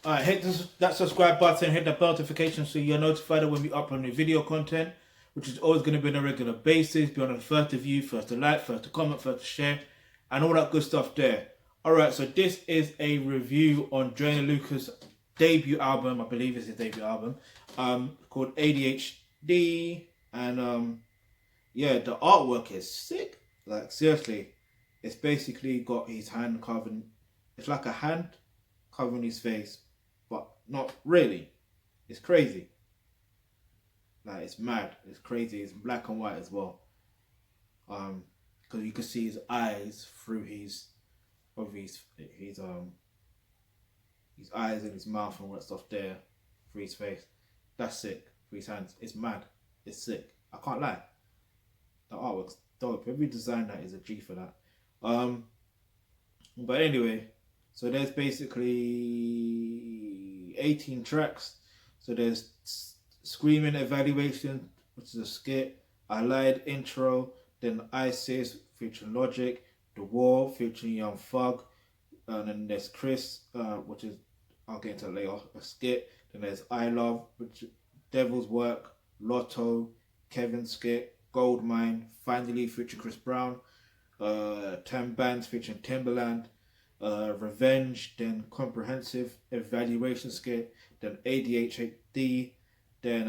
Alright, hit that subscribe button, hit the bell notification so you're notified when we upload new video content, which is always going to be on a regular basis. Be on the first to view, first to like, first to comment, first to share, and all that good stuff there. Alright, so this is a review on Joyner debut album. I believe it's his debut album, called ADHD, and yeah, the artwork is sick. Like, seriously, it's basically got his hand covering. It's like a hand covering his face, but not really. It's crazy. Like, it's mad. It's crazy. It's black and white as well. Because you can see his eyes through his eyes and his mouth and all that stuff there through his face. That's sick. For his hands, it's mad. It's sick. I can't lie. The artwork's dope. Every designer is a G for that. But anyway, so there's basically 18 tracks. So there's Screaming Evaluation, which is a skit, I Lied intro, then ISIS featuring Logic, The War featuring Young Thug, and then there's Chris, which is, I'll get into later, a skit. Then there's I Love, which Devil's Work, Lotto, Kevin skit, Goldmine, Finally featuring Chris Brown, 10 Bands featuring Timberland, Revenge, then Comprehensive Evaluation skit, then ADHD, then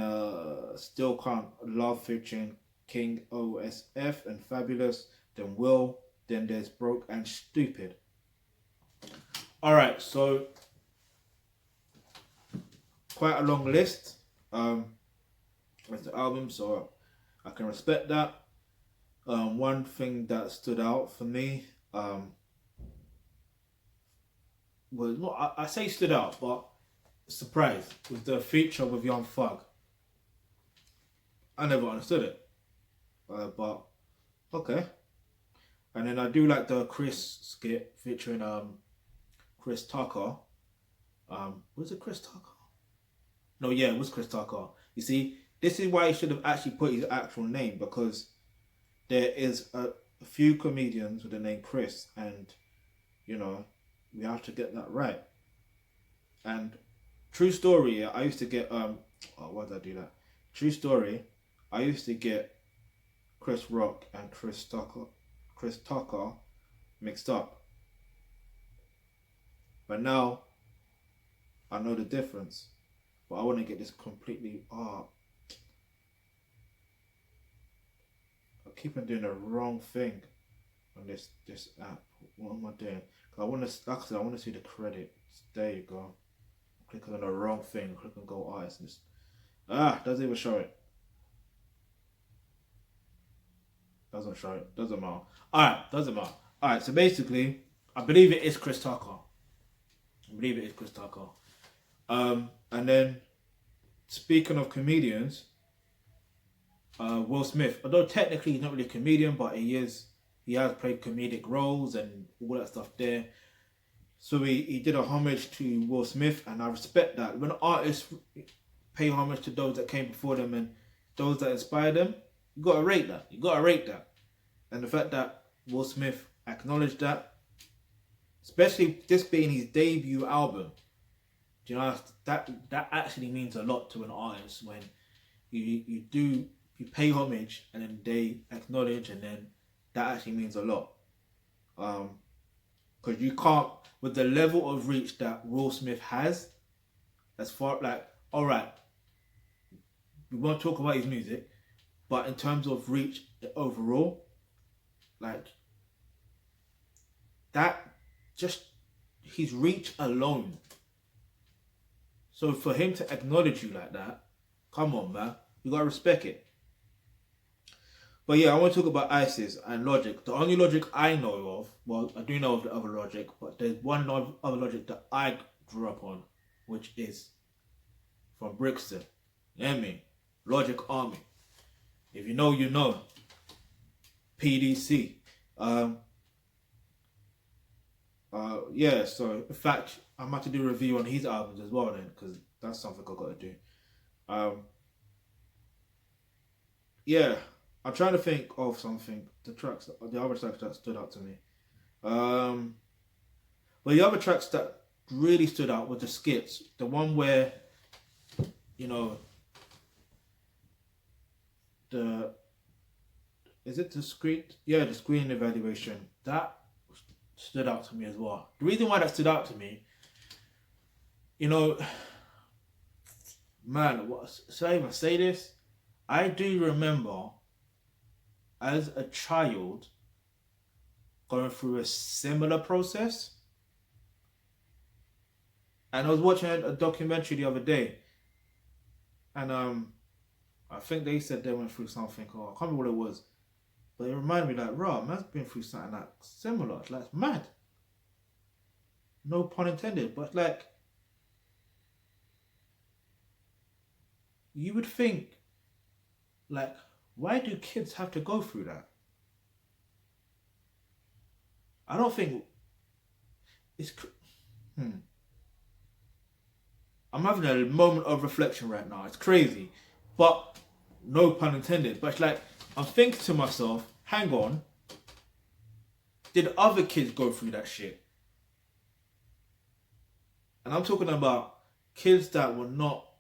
Still Can't Love featuring King OSF and Fabulous, then Will, then there's Broke and Stupid. Alright, so quite a long list with the album, so I can respect that. One thing that stood out for me was not, I say stood out, but surprised was the feature with Young Thug. I never understood it, but okay. And then I do like the Chris skit featuring Chris Tucker. Was it Chris Tucker? No, yeah, it was Chris Tucker. You see, this is why he should have actually put his actual name, because there is a few comedians with the name Chris, and you know, we have to get that right. And true story, I used to get why did I do that? True story, I used to get Chris Rock and Chris Tucker mixed up. But now I know the difference. But I want to get this completely I keep on doing the wrong thing on this app. What am I doing? I want to, like I said, I want to see the credits. There you go. Click on the wrong thing. Click on Go Artists. Doesn't even show it. Doesn't show it. Doesn't matter. Alright, doesn't matter. Alright, so basically, I believe it is Chris Tucker. And then, speaking of comedians, Will Smith, although technically he's not really a comedian, but he has played comedic roles and all that stuff there. So he did a homage to Will Smith, and I respect that. When artists pay homage to those that came before them and those that inspired them, you gotta rate that. And the fact that Will Smith acknowledged that, especially this being his debut album, do you know, that actually means a lot to an artist when you pay homage and then they acknowledge, and then that actually means a lot. Because you can't, with the level of reach that Will Smith has, as far, like, alright, we won't talk about his music, but in terms of reach overall, like, that, just his reach alone. So for him to acknowledge you like that, come on, man, you gotta respect it. But yeah, I want to talk about ISIS and Logic. The only Logic I know of, well, I do know of the other Logic, but there's one other Logic that I grew up on, which is from Brixton. You know what I mean? Logic Army. If you know, you know. PDC. Yeah, so in fact, I'm about to do a review on his albums as well then, because that's something I've got to do. Yeah, I'm trying to think of something. The other tracks that stood out to me. Well, the other tracks that really stood out was the skits. The one where, you know, is it the screen? Yeah, the screen evaluation. That stood out to me as well. The reason why that stood out to me, you know, man, should I even say this? I do remember as a child going through a similar process. And I was watching a documentary the other day, and I think they said they went through something, or I can't remember what it was, but it reminded me like, raw, man's been through something like similar. It's like mad. No pun intended, but like, you would think, like, why do kids have to go through that? I don't think it's. I'm having a moment of reflection right now. It's crazy, but no pun intended. But it's like, I'm thinking to myself, hang on, did other kids go through that shit? And I'm talking about kids that were not.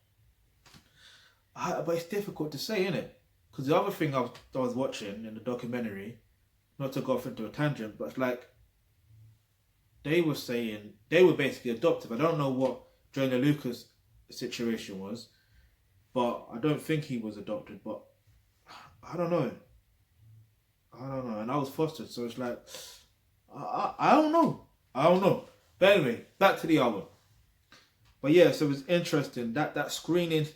But it's difficult to say, isn't it? Because the other thing I was watching in the documentary, not to go off into a tangent, but it's like, they were saying they were basically adoptive. I don't know what Joyner Lucas' situation was, but I don't think he was adopted. But I don't know. And I was fostered, so it's like, I don't know. But anyway, back to the album. But yeah, so it was interesting. That screening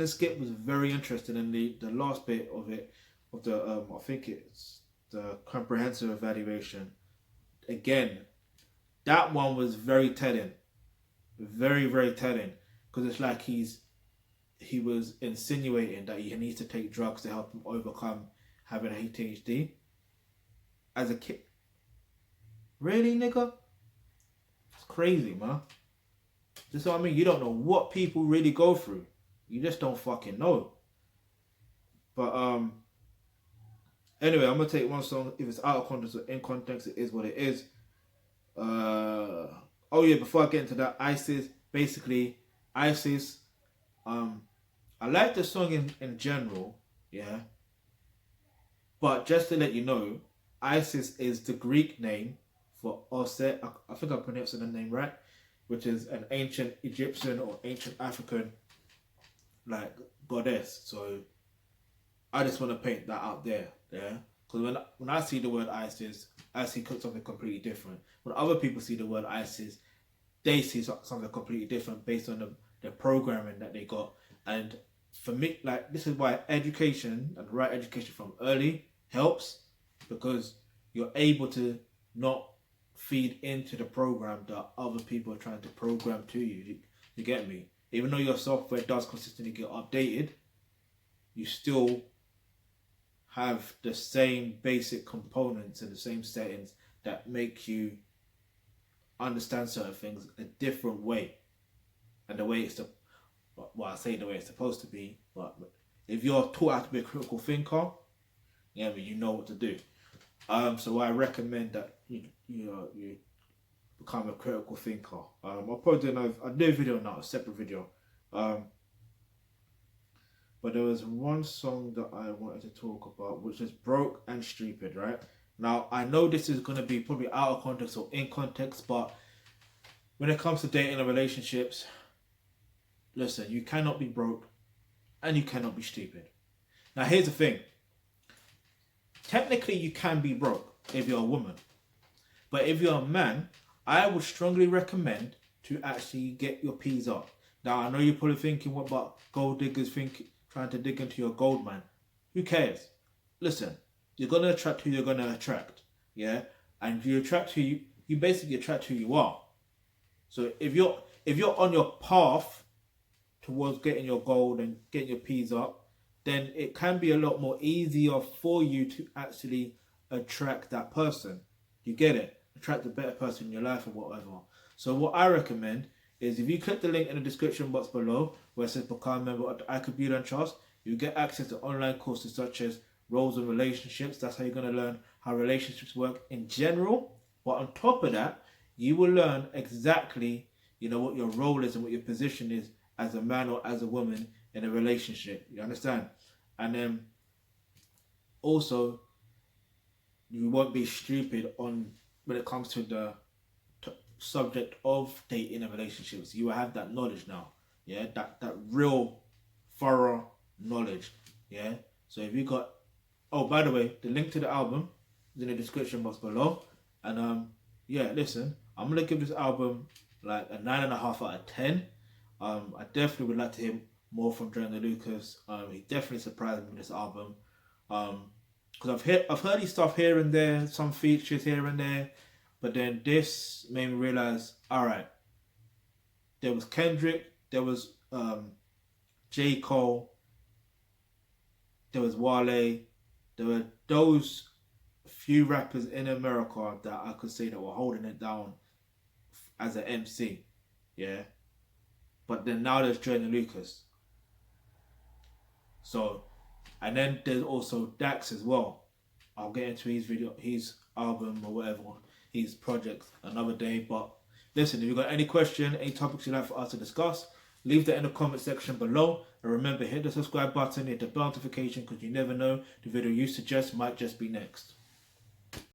skit was very interesting, and the last bit of it, of the I think it's the comprehensive evaluation. Again, that one was very telling, very, very telling, because it's like he was insinuating that he needs to take drugs to help him overcome having ADHD as a kid. Really, nigga? It's crazy, man. That's what I mean. You don't know what people really go through. You just don't fucking know. But anyway, I'm gonna take one song. If it's out of context or in context, it is what it is. Oh yeah, before I get into that, ISIS. Basically, ISIS. I like the song in general, yeah. But just to let you know, ISIS is the Greek name for Osset. I think I'm pronouncing the name right, which is an ancient Egyptian or ancient African like goddess. So I just want to paint that out there, yeah. Because when I see the word ISIS, I see something completely different. When other people see the word ISIS, they see something completely different based on the programming that they got. And for me, like, this is why education and the right education from early helps, because you're able to not feed into the program that other people are trying to program to you. You get me? Even though your software does consistently get updated, you still have the same basic components and the same settings that make you understand certain things a different way. And the way it's I say the way it's supposed to be, but if you're taught how to be a critical thinker, yeah, you know what to do. So I recommend that you become a critical thinker. I'll probably do a new video now, a separate video. But there was one song that I wanted to talk about, which is Broke and Stupid, right? Now, I know this is going to be probably out of context or in context, but when it comes to dating and relationships, listen, you cannot be broke and you cannot be stupid. Now, here's the thing. Technically, you can be broke if you're a woman. But if you're a man, I would strongly recommend to actually get your P's up. Now, I know you're probably thinking, what about gold diggers trying to dig into your gold mine? Who cares? Listen, you're going to attract who you're going to attract. Yeah? And you attract who you basically attract who you are. So if you're on your path towards getting your gold and getting your P's up, then it can be a lot more easier for you to actually attract that person. You get it? Attract the better person in your life or whatever. So what I recommend is, if you click the link in the description box below where it says become a member of the I Could Be and Trust, you get access to online courses such as roles and relationships. That's how you're going to learn how relationships work in general. But on top of that, you will learn exactly you know what your role is and what your position is as a man or as a woman in a relationship. You understand? And then also you won't be stupid on when it comes to the subject of dating and relationships. You will have that knowledge now. Yeah, that real thorough knowledge. Yeah. So if you got, oh, by the way, the link to the album is in the description box below. And yeah, listen, I'm gonna give this album like a 9.5 out of 10. I definitely would like to hear more from Joyner Lucas. He definitely surprised me with this album. Because I've heard his stuff here and there, some features here and there, but then this made me realize, all right, there was Kendrick, there was J. Cole, there was Wale, there were those few rappers in America that I could say that were holding it down as an MC, yeah. But then now there's Joyner Lucas. So, and then there's also Dax as well. I'll get into his album or whatever, his projects another day. But listen, if you've got any question, any topics you'd like for us to discuss, leave that in the comment section below. And remember, hit the subscribe button, hit the bell notification, because you never know, the video you suggest might just be next.